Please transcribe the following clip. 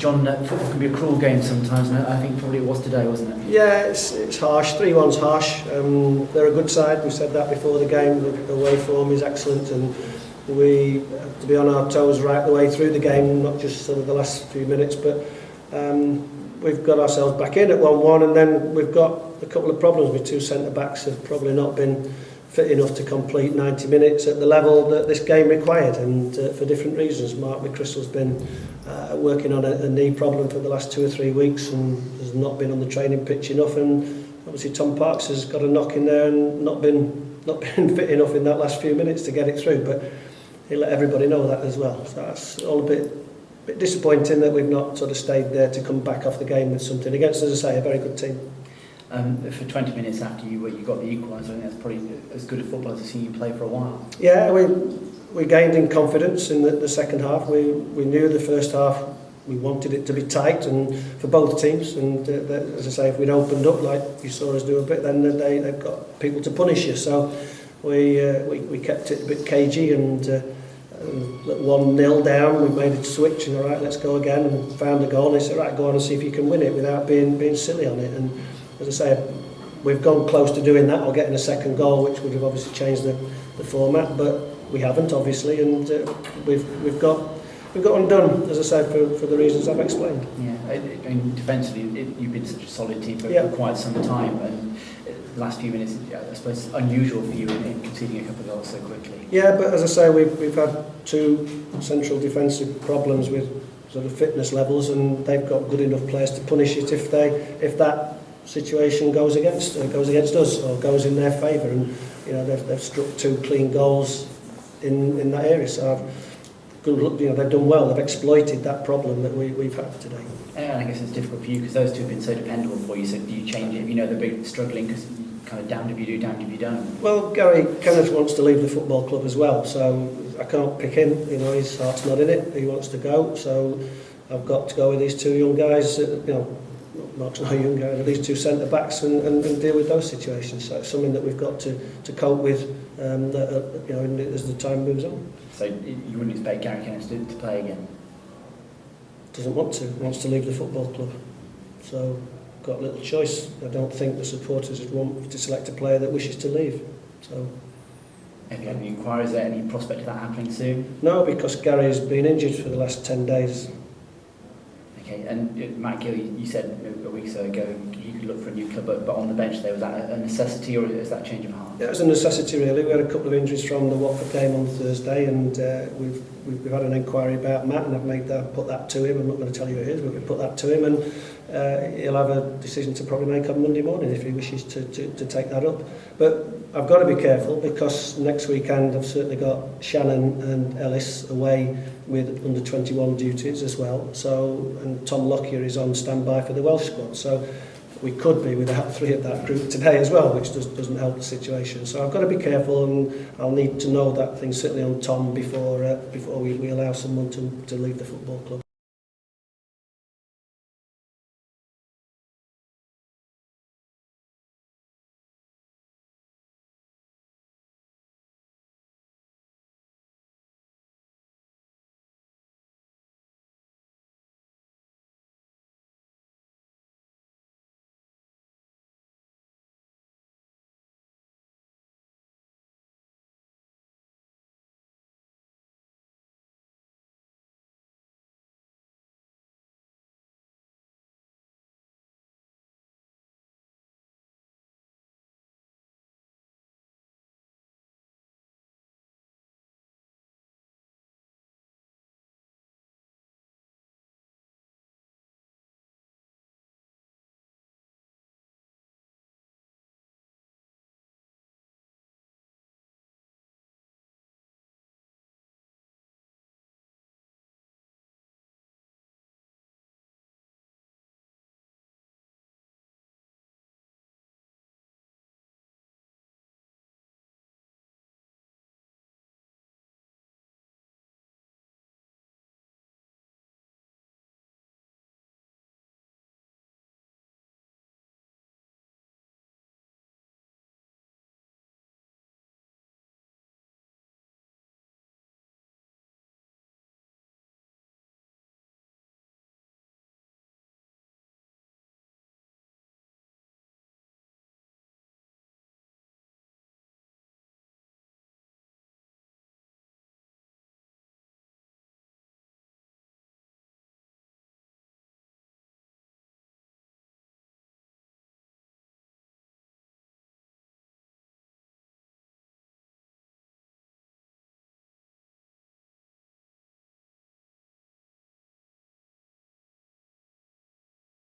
John, football can be a cruel game sometimes, and I think probably it was today, wasn't it? Yeah, it's harsh. 3-1's harsh. They're a good side. We said that before the game. The away form is excellent, and we have to be on our toes right the way through the game, not just sort of the last few minutes. But we've got ourselves back in at 1-1, and then we've got a couple of problems with two centre-backs have probably not been fit enough to complete 90 minutes at the level that this game required, and for different reasons. Mark McChrystal's been working on a knee problem for the last 2 or 3 weeks and has not been on the training pitch enough, and obviously Tom Parks has got a knock in there and not been fit enough in that last few minutes to get it through, but he let everybody know that as well. So that's all a bit disappointing that we've not sort of stayed there to come back off the game with something against, as I say, a very good team. For 20 minutes after you got the equaliser, I think that's probably as good a football as I've seen you play for a while. Yeah, we gained in confidence in the second half. We knew the first half we wanted it to be tight and for both teams, and as I say, if we'd opened up like you saw us do a bit, then they've got people to punish you. So we kept it a bit cagey, and 1-0 down, we made a switch and all right, let's go again, and found a goal. And they said, right, go on and see if you can win it without being silly on it. And as I say, we've gone close to doing that or getting a second goal, which would have obviously changed the format, but we haven't, obviously, and we've got undone, as I said, for the reasons I've explained. Yeah, I mean, defensively, you've been such a solid team for quite some time, and the last few minutes, I suppose, it's unusual for you in conceding a couple of goals so quickly. Yeah, but as I say, we've had 2 central defensive problems with sort of fitness levels, and they've got good enough players to punish it if that situation goes against us or goes in their favour, and they've struck 2 clean goals in that area. So they've done well. They've exploited that problem that we've had today. And I guess it's difficult for you because those 2 have been so dependable for you. So do you change it if you know they're big struggling, because kind of damned if you do, damned if you don't? Well, Gary Kenneth wants to leave the football club as well, so I can't pick him. His heart's not in it. He wants to go, so I've got to go with these 2 young guys. Mark's not a young guy, but these 2 centre backs and deal with those situations. So it's something that we've got to cope with as the time moves on. So you wouldn't expect Gary Kenneth to play again? Doesn't want to. Wants to leave the football club. So got little choice. I don't think the supporters would want to select a player that wishes to leave. So. Have you had any inquiries? Is there any prospect of that happening soon? No, because Gary has been injured for the last 10 days. Okay, and Matt Gill, you said a week or so ago you could look for a new club, but on the bench there, was that a necessity or is that a change of heart? Yeah, it was a necessity really. We had a couple of injuries from the Watford game on Thursday, and we've had an inquiry about Matt, and I've put that to him. I'm not going to tell you who it is, but we've put that to him, and he'll have a decision to probably make on Monday morning if he wishes to take that up. But I've got to be careful because next weekend I've certainly got Shannon and Ellis away with under 21 duties as well. So, and Tom Lockyer is on standby for the Welsh squad. So we could be without 3 of that group today as well, which doesn't help the situation. So I've got to be careful, and I'll need to know that thing certainly on Tom before we allow someone to leave the football club.